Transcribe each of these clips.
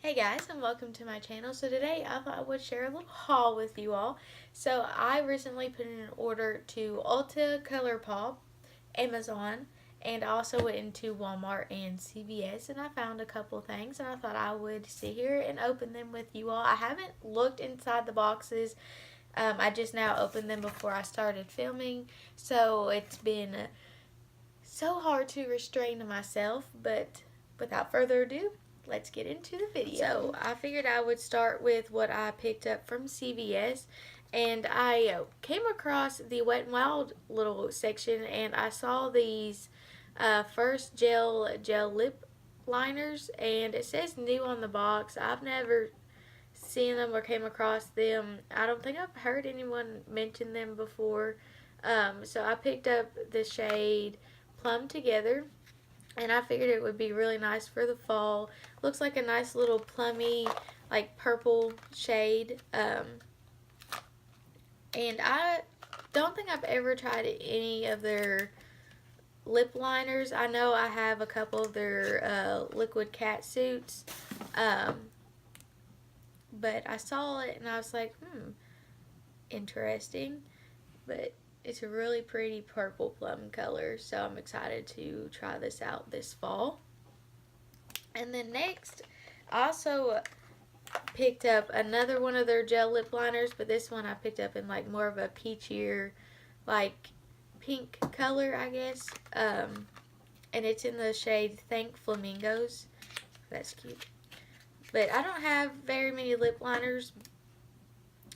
Hey guys, and welcome to my channel. So today I thought I would share a little haul with you all. So I recently put in an order to Ulta, Colourpop, Amazon, and I also went into Walmart and CVS, and I found a couple things, and I thought I would sit here and open them with you all. I haven't looked inside the boxes. I just now opened them before I started filming, so it's been so hard to restrain myself, but without further ado, let's get into the video. So I figured I would start with what I picked up from CVS, and I came across the Wet n Wild little section, and I saw these first gel lip liners, and it says new on the box. I've never seen them or came across them. I don't think I've heard anyone mention them before. So I picked up the shade Plum Together, and I figured it would be really nice for the fall. Looks like a nice little plummy, like purple shade. And I don't think I've ever tried any of their lip liners. I know I have a couple of their liquid cat suits. But I saw it and I was like, interesting. But it's a really pretty purple plum color, so I'm excited to try this out this fall. And then next, I also picked up another one of their gel lip liners, but this one I picked up in like more of a peachier, like pink color, I guess. And it's in the shade Thank Flamingos. That's cute. But I don't have very many lip liners,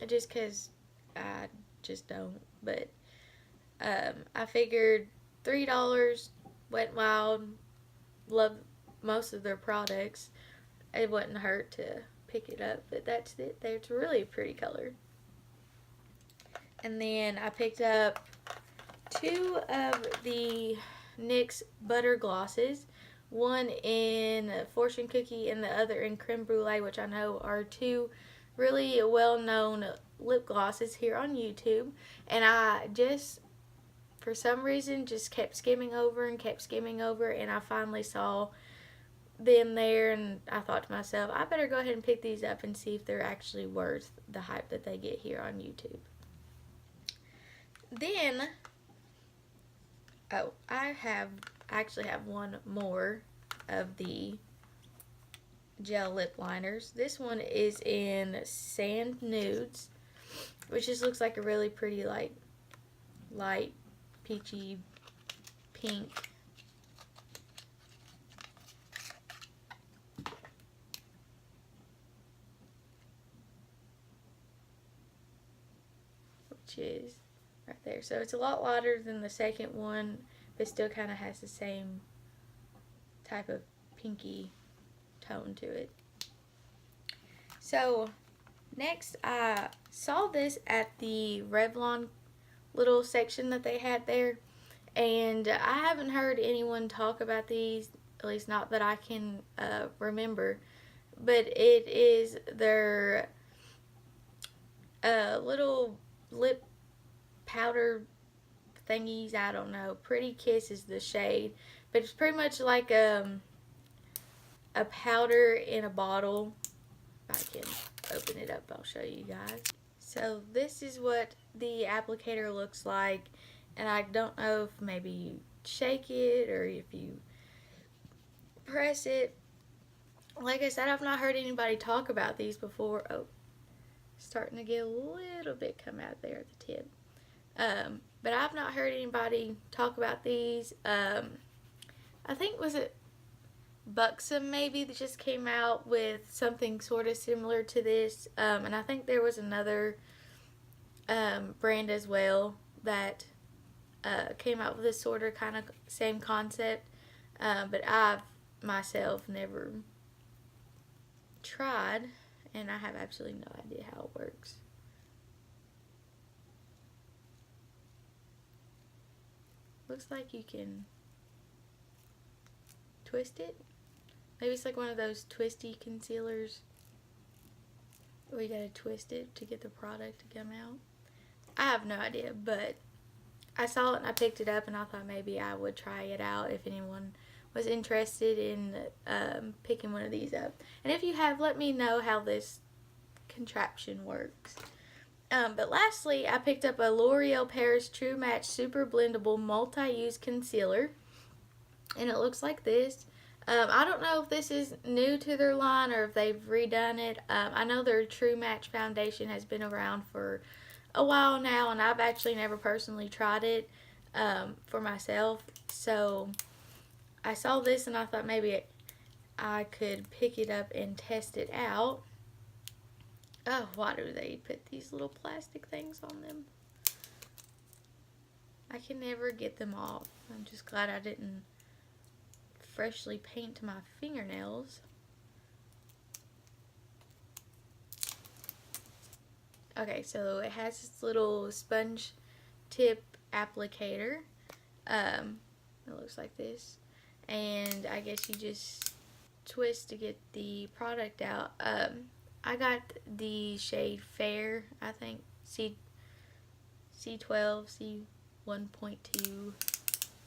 just because I just don't. But I figured $3, Wet n Wild, love most of their products. It wouldn't hurt to pick it up, but that's it. It's really a pretty color. And then I picked up two of the NYX Butter Glosses. One in Fortune Cookie and the other in Creme Brulee, which I know are two really well-known lip glosses here on YouTube. And I just, for some reason, just kept skimming over, and I finally saw them there, and I thought to myself, I better go ahead and pick these up and see if they're actually worth the hype that they get here on YouTube. Then, I actually have one more of the gel lip liners. This one is in Sand Nudes, which just looks like a really pretty, like, light peachy pink. Which is right there. So it's a lot lighter than the second one, but still kind of has the same type of pinky tone to it. So next I saw this at the Revlon little section that they had there, and I haven't heard anyone talk about these, at least not that I can remember, but it is their little lip powder thingies. I don't know. Pretty Kiss is the shade, but it's pretty much like a powder in a bottle. If I can open it up, I'll show you guys. So this is what the applicator looks like, and I don't know if maybe you shake it or if you press it. Like I said, I've not heard anybody talk about these before. Oh, starting to get a little bit come out there at the tip. But I've not heard anybody talk about these. I think, was it Buxom maybe that just came out with something sort of similar to this, and I think there was another brand as well that came out with this sort of kind of same concept, but I've myself never tried, and I have absolutely no idea how it works. Looks like you can twist it. Maybe it's like one of those twisty concealers where you gotta twist it to get the product to come out. I have no idea, but I saw it and I picked it up, and I thought maybe I would try it out if anyone was interested in picking one of these up. And if you have, let me know how this contraption works. But lastly, I picked up a L'Oreal Paris True Match Super Blendable Multi-Use Concealer. And it looks like this. I don't know if this is new to their line or if they've redone it. I know their True Match foundation has been around for a while now, and I've actually never personally tried it for myself. So I saw this and I thought maybe I could pick it up and test it out. Oh, why do they put these little plastic things on them? I can never get them off. I'm just glad I didn't freshly paint my fingernails. Okay, so it has this little sponge tip applicator. It looks like this. And I guess you just twist to get the product out. I got the shade Fair, I think, C12, C1.2,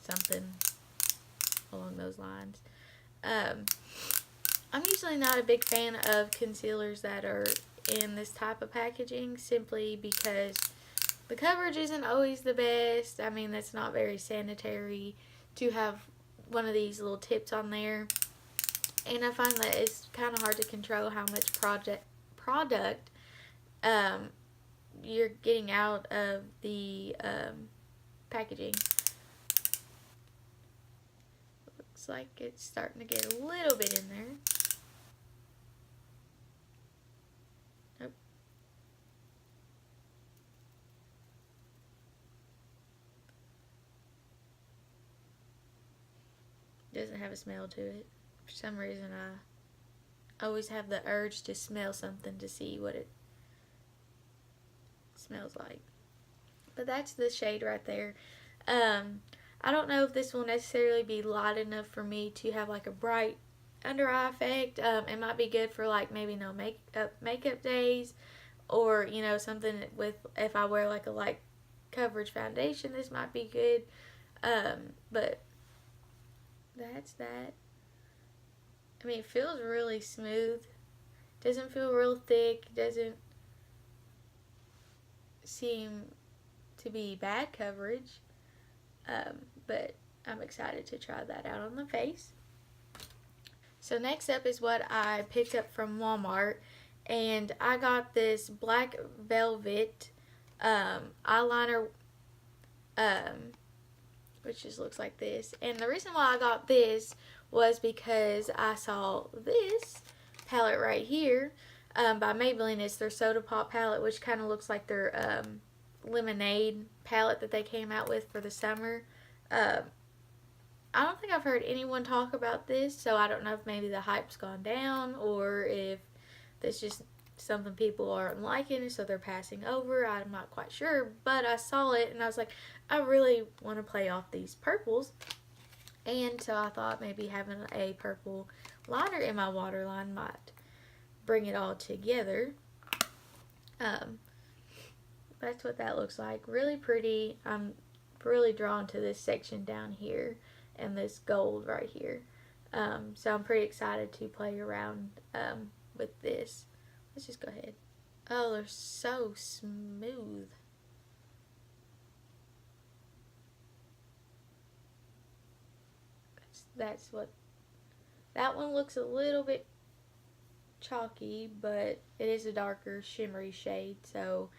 something along those lines. I'm usually not a big fan of concealers that are in this type of packaging, simply because the coverage isn't always the best. I mean, that's not very sanitary to have one of these little tips on there. And I find that it's kind of hard to control how much product you're getting out of the packaging. Looks like it's starting to get a little bit in there. Nope. Doesn't have a smell to it. For some reason, I always have the urge to smell something to see what it smells like. But that's the shade right there. I don't know if this will necessarily be light enough for me to have like a bright under eye effect. It might be good for like maybe no makeup days, or you know, something with, if I wear like a light coverage foundation, this might be good. But that's that. I mean, it feels really smooth. Doesn't feel real thick. Doesn't seem to be bad coverage. But I'm excited to try that out on the face. So next up is what I picked up from Walmart. And I got this black velvet eyeliner, which just looks like this. And the reason why I got this was because I saw this palette right here by Maybelline. It's their Soda Pop palette, which kind of looks like their lemonade palette that they came out with for the summer. I don't think I've heard anyone talk about this, so I don't know if maybe the hype's gone down or if that's just something people aren't liking, so they're passing over. I'm not quite sure, but I saw it and I was like, I really want to play off these purples. And so I thought maybe having a purple liner in my waterline might bring it all together. That's what that looks like. Really pretty. I'm really drawn to this section down here and this gold right here. So I'm pretty excited to play around with this. Let's just go ahead. Oh, they're so smooth. That's what, that one looks a little bit chalky, but it is a darker shimmery shade, so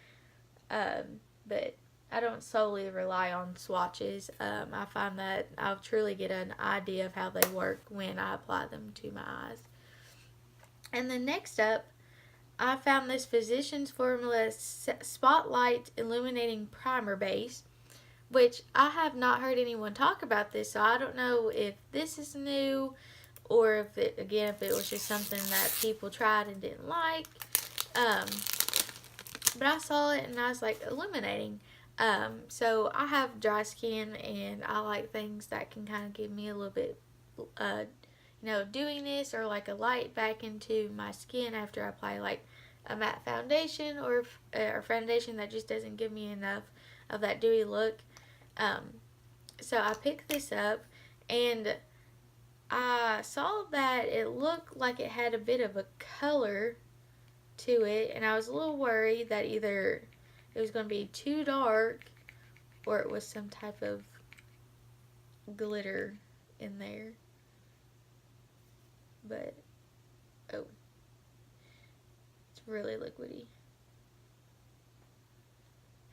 but I don't solely rely on swatches. I find that I'll truly get an idea of how they work when I apply them to my eyes. And then next up, I found this Physicians Formula Spotlight Illuminating Primer Base, which I have not heard anyone talk about this, so I don't know if this is new or if it, again, if it was just something that people tried and didn't like. But I saw it and I was like, illuminating. So I have dry skin and I like things that can kind of give me a little bit, you know, dewiness or like a light back into my skin after I apply like a matte foundation or foundation that just doesn't give me enough of that dewy look. So I picked this up and I saw that it looked like it had a bit of a color to it, and I was a little worried that either it was going to be too dark or it was some type of glitter in there. But, oh, it's really liquidy.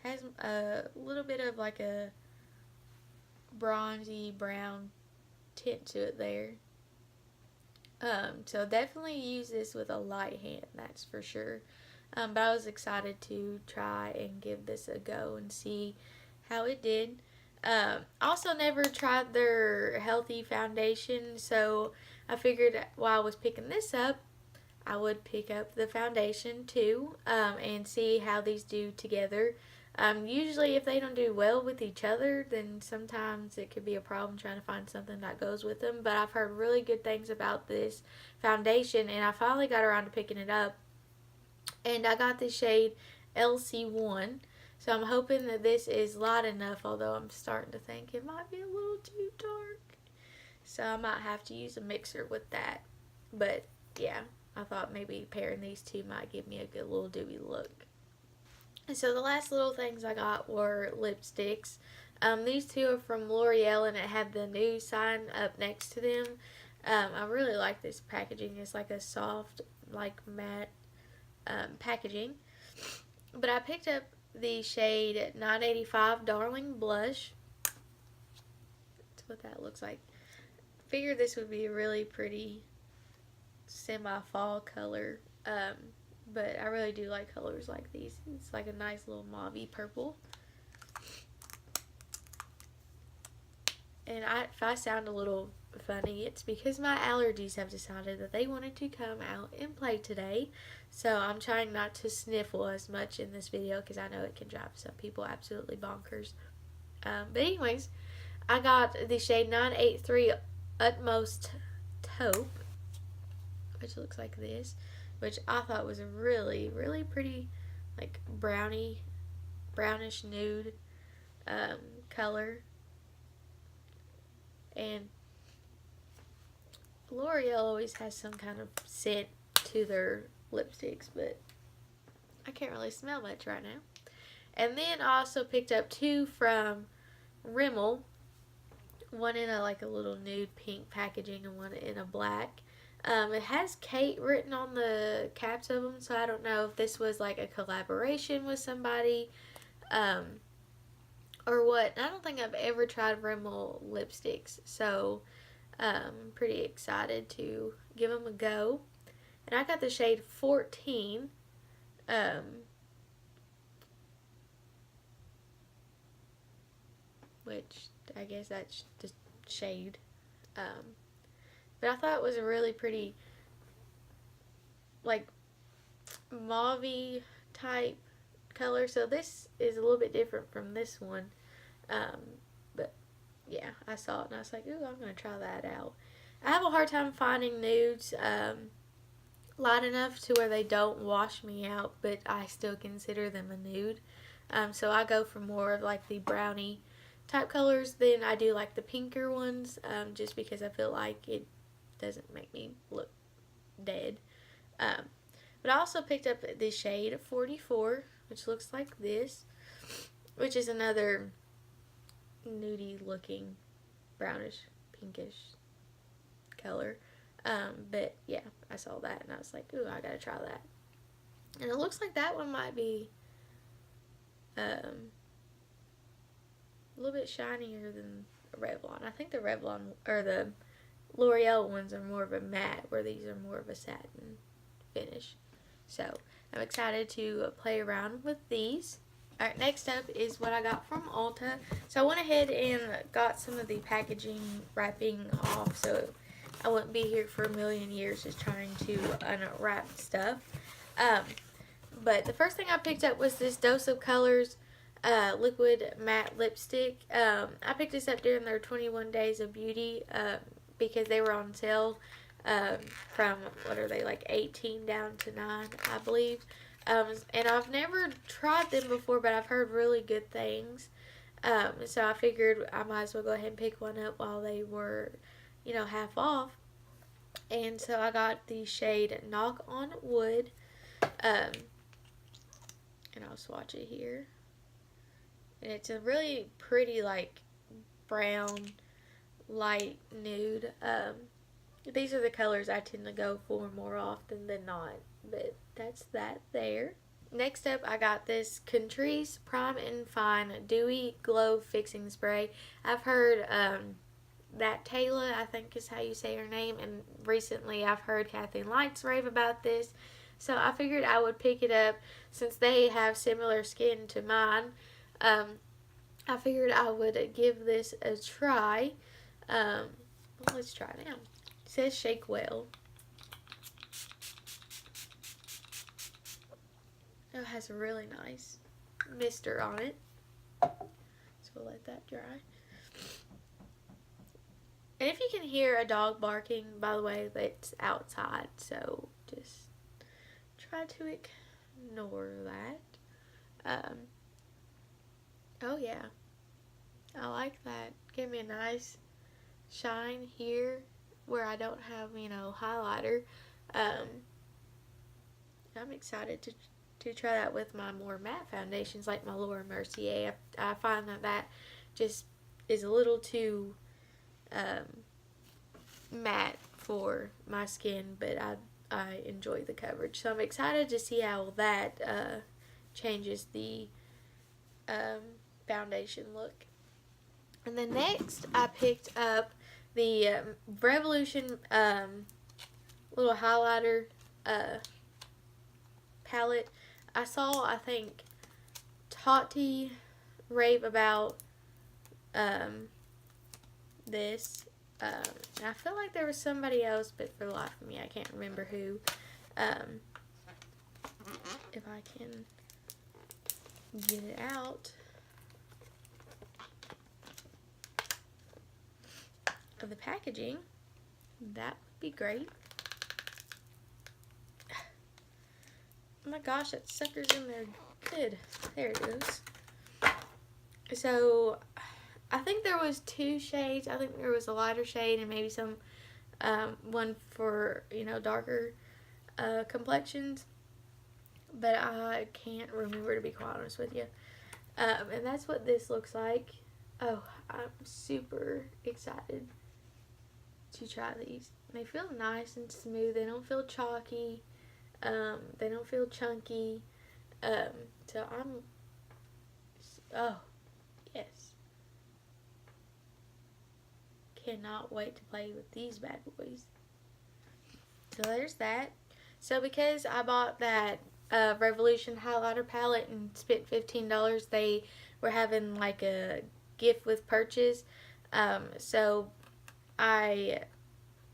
Has a little bit of like a bronzy brown tint to it there. So definitely use this with a light hand, that's for sure. But I was excited to try and give this a go and see how it did. Also never tried their healthy foundation, so I figured while I was picking this up, I would pick up the foundation too, and see how these do together. Usually if they don't do well with each other, then sometimes it could be a problem trying to find something that goes with them. But I've heard really good things about this foundation, and I finally got around to picking it up. And I got the shade LC1. So I'm hoping that this is light enough, although I'm starting to think it might be a little too dark. So I might have to use a mixer with that. But yeah, I thought maybe pairing these two might give me a good little dewy look. And so the last little things I got were lipsticks. These two are from L'Oreal, and it had the new sign up next to them. I really like this packaging. It's like a soft, like matte packaging. But I picked up the shade 985 Darling Blush. That's what that looks like. Figured this would be a really pretty semi-fall color. But I really do like colors like these. It's like a nice little mauve-y purple. And if I sound a little funny, it's because my allergies have decided that they wanted to come out and play today. So I'm trying not to sniffle as much in this video because I know it can drive some people absolutely bonkers. But anyways, I got the shade 983 Utmost Taupe, which looks like this, which I thought was a really, really pretty, like brownish nude color. And L'Oreal always has some kind of scent to their lipsticks, but I can't really smell much right now. And then I also picked up two from Rimmel, one in a like a little nude pink packaging and one in a black. It has Kate written on the caps of them, so I don't know if this was like a collaboration with somebody or what. I don't think I've ever tried Rimmel lipsticks, so I'm pretty excited to give them a go. And I got the shade 14. Which I guess that's just shade. But I thought it was a really pretty, like, mauve-y type color. So this is a little bit different from this one. But yeah, I saw it and I was like, ooh, I'm going to try that out. I have a hard time finding nudes light enough to where they don't wash me out, but I still consider them a nude. So I go for more of like the brownie type colors than I do like the pinker ones, just because I feel like it doesn't make me look dead. But I also picked up the shade 44, which looks like this, which is another nudie looking brownish pinkish color. But yeah, I saw that and I was like, ooh, I gotta try that. And it looks like that one might be a little bit shinier than Revlon. I think the Revlon or the L'Oreal ones are more of a matte, where these are more of a satin finish. So I'm excited to play around with these. Alright, next up is what I got from Ulta. So I went ahead and got some of the packaging wrapping off, so I wouldn't be here for a million years just trying to unwrap stuff. But the first thing I picked up was this Dose of Colors liquid matte lipstick. I picked this up during their 21 Days of Beauty because they were on sale from, what are they, like 18 down to 9, I believe. And I've never tried them before, but I've heard really good things. So I figured I might as well go ahead and pick one up while they were, half off. And so I got the shade Knock on Wood. And I'll swatch it here. And it's a really pretty, like, brown, light nude. These are the colors I tend to go for more often than not. But that's that there. Next up, I got this Catrice Prime and Fine Dewy Glow Fixing Spray. I've heard that Taylor, I think is how you say her name, and recently I've heard Kathleen Lights rave about this. So I figured I would pick it up since they have similar skin to mine. I figured I would give this a try. Let's try it now. It says shake well. It has a really nice mister on it. So we'll let that dry. And if you can hear a dog barking, by the way, that's outside. So just try to ignore that. Oh yeah. I like that. Give me a nice shine here where I don't have, highlighter. I'm excited to try that with my more matte foundations like my Laura Mercier. I find that just is a little too matte for my skin, but I enjoy the coverage. So I'm excited to see how that changes the foundation look. And then next I picked up the Revolution little highlighter palette. I saw, I think, Tati rave about this. I feel like there was somebody else, but for the life of me I can't remember who. If I can get it out of the packaging, that would be great. Oh my gosh, that sucker's in there good. There it goes. So I think there was 2 shades. I think there was a lighter shade and maybe some one for darker complexions, but I can't remember, to be quite honest with you. And that's what this looks like. Oh, I'm super excited to try these. They feel nice and smooth. They don't feel chalky. They don't feel chunky. So oh, yes. Cannot wait to play with these bad boys. So there's that. So because I bought that Revolution highlighter palette and spent $15, they were having like a gift with purchase. So I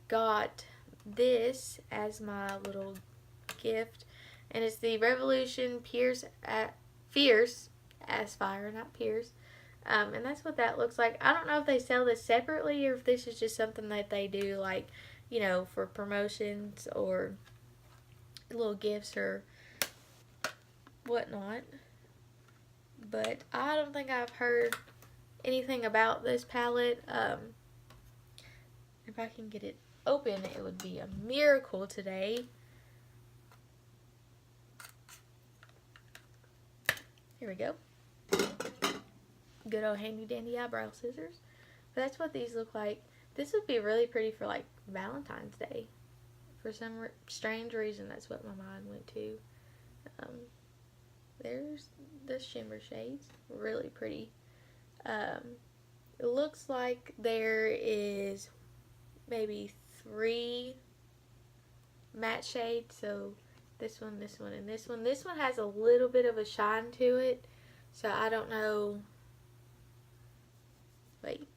got this as my little gift, and it's the Revolution Fierce as Fire, not Pierce. And that's what that looks like. I don't know if they sell this separately or if this is just something that they do, like, for promotions or little gifts or whatnot. But I don't think I've heard anything about this palette. If I can get it open, it would be a miracle today. Here we go. Good old handy dandy eyebrow scissors. But that's what these look like. This would be really pretty for like Valentine's Day. For some strange reason, that's what my mind went to. There's the shimmer shades. Really pretty. It looks like there is maybe 3 matte shades. So this one, this one, and this one. This one has a little bit of a shine to it. So I don't know. Wait.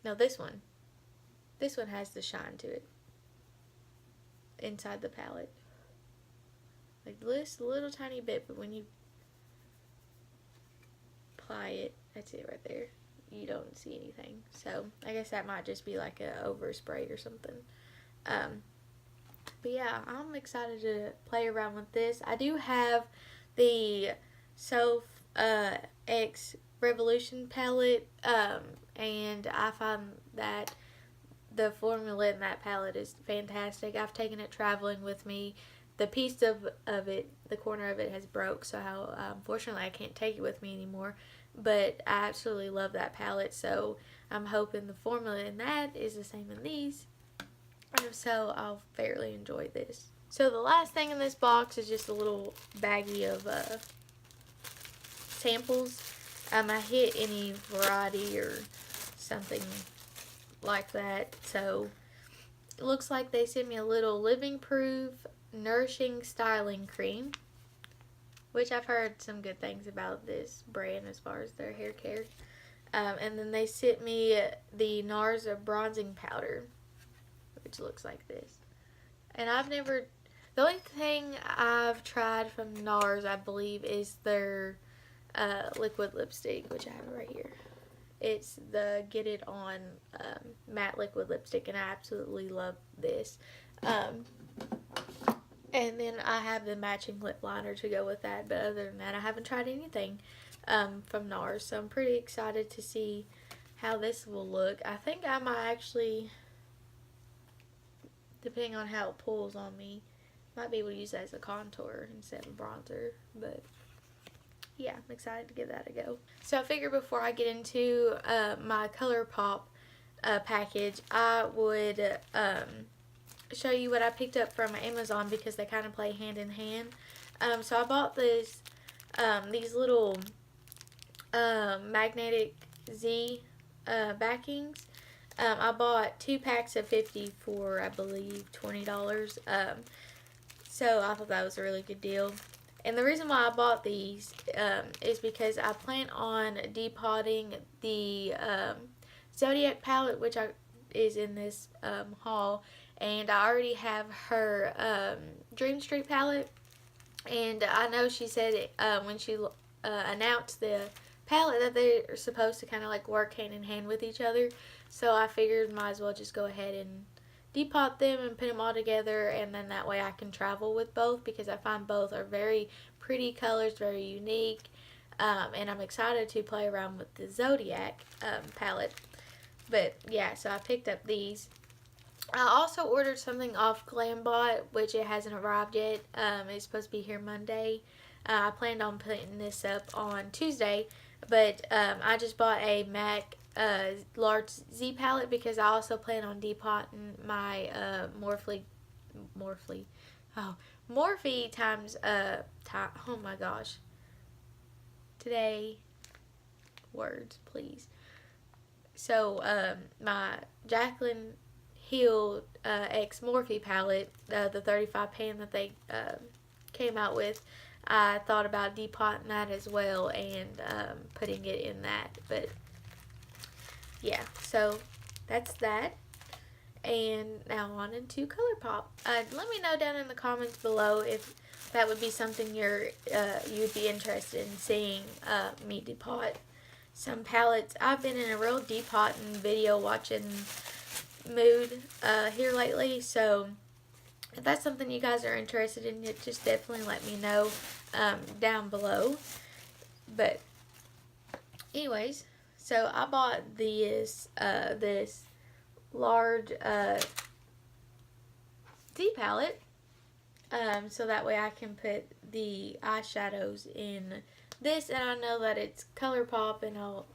No, this one. This one has the shine to it. Inside the palette. Like this little tiny bit, but when you apply it, that's it right there. You don't see anything. So I guess that might just be like a overspray or something. But yeah, I'm excited to play around with this. I do have the Soph X Revolution palette, and I find that the formula in that palette is fantastic. I've taken it traveling with me. The piece of it, the corner of it has broke, so unfortunately I can't take it with me anymore. But I absolutely love that palette, so I'm hoping the formula in that is the same in these. And so I'll fairly enjoy this. So the last thing in this box is just a little baggie of samples. I hit any variety or something like that. So it looks like they sent me a little living proof nourishing styling cream, which I've heard some good things about this brand as far as their hair care. And then they sent me the NARS bronzing powder, which looks like this. And the only thing I've tried from NARS, I believe, is their liquid lipstick, which I have right here. It's the Get It On matte liquid lipstick, and I absolutely love this. And then I have the matching lip liner to go with that, but other than that, I haven't tried anything from NARS, so I'm pretty excited to see how this will look. I think I might actually, depending on how it pulls on me, might be able to use that as a contour instead of bronzer, but yeah, I'm excited to give that a go. So I figured before I get into my Colourpop package, I would show you what I picked up from Amazon because they kind of play hand in hand. So I bought these little magnetic Z backings. I bought 2 packs of 50 for, I believe, $20. So I thought that was a really good deal. And the reason why I bought these is because I plan on depotting the Zodiac palette, which is in this haul. And I already have her Dream Street palette. And I know she said when she announced the palette that they're supposed to kind of like work hand in hand with each other. So I figured might as well just go ahead and depot them and put them all together, and then that way I can travel with both because I find both are very pretty colors, very unique, and I'm excited to play around with the Zodiac palette. But yeah, so I picked up these. I also ordered something off Glambot, which it hasn't arrived yet. It's supposed to be here Monday. I planned on putting this up on Tuesday, but I just bought a MAC large Z palette because I also plan on depotting my Morphe times oh my gosh. Today, words, please. So my Jaclyn Hill X Morphe palette, the 35 pan that they came out with, I thought about depotting that as well and putting it in that. But yeah, so that's that. And now on into Colourpop. Let me know down in the comments below if that would be something you'd be interested in seeing me depot some palettes. I've been in a real depotting video watching mood here lately, so if that's something you guys are interested in, just definitely let me know down below. But anyways, so I bought this large Z palette, so that way I can put the eyeshadows in this, and I know that it's Colourpop, and I'll,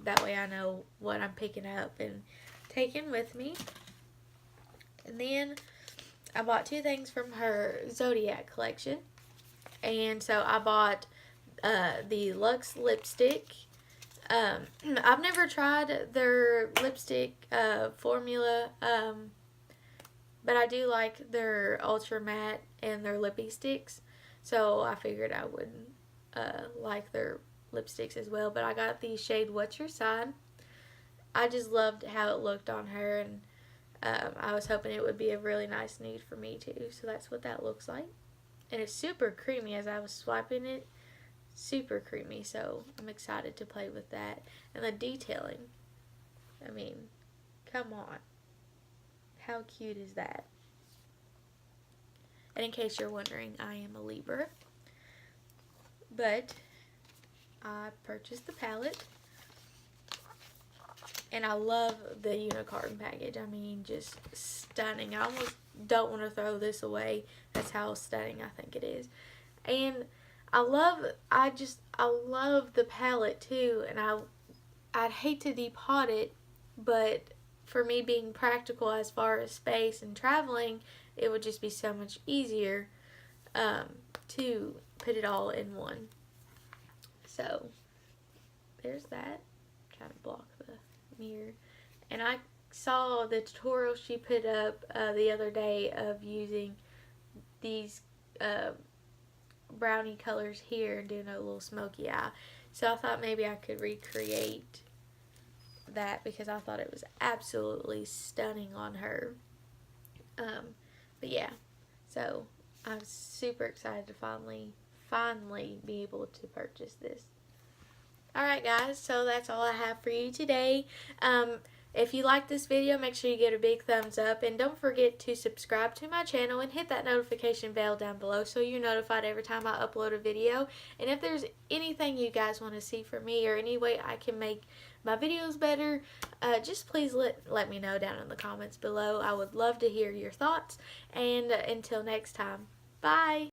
that way I know what I'm picking up and taking with me. And then I bought 2 things from her Zodiac collection, and so I bought the Luxe lipstick. I've never tried their lipstick formula, but I do like their Ultra Matte and their lippy sticks, so I figured I would like their lipsticks as well. But I got the shade What's Your Sign. I just loved how it looked on her, and I was hoping it would be a really nice nude for me too, so that's what that looks like. And it's super creamy as I was swiping it. Super creamy, so I'm excited to play with that. And the detailing, I mean, come on, how cute is that? And in case you're wondering, I am a Libra, but I purchased the palette, And I love the unicorn package. I mean, just stunning. I almost don't want to throw this away. That's how stunning I think it is. And I love the palette too. And I'd hate to depot it, but for me being practical as far as space and traveling, it would just be so much easier to put it all in one. So there's that. Trying to block the mirror. And I saw the tutorial she put up the other day of using these brownie colors here and doing a little smoky eye. So I thought maybe I could recreate that because I thought it was absolutely stunning on her. But yeah, so I'm super excited to finally be able to purchase this. Alright guys, so that's all I have for you today. If you like this video, make sure you give it a big thumbs up. And don't forget to subscribe to my channel and hit that notification bell down below so you're notified every time I upload a video. And if there's anything you guys want to see from me or any way I can make my videos better, just please let me know down in the comments below. I would love to hear your thoughts. And until next time, bye!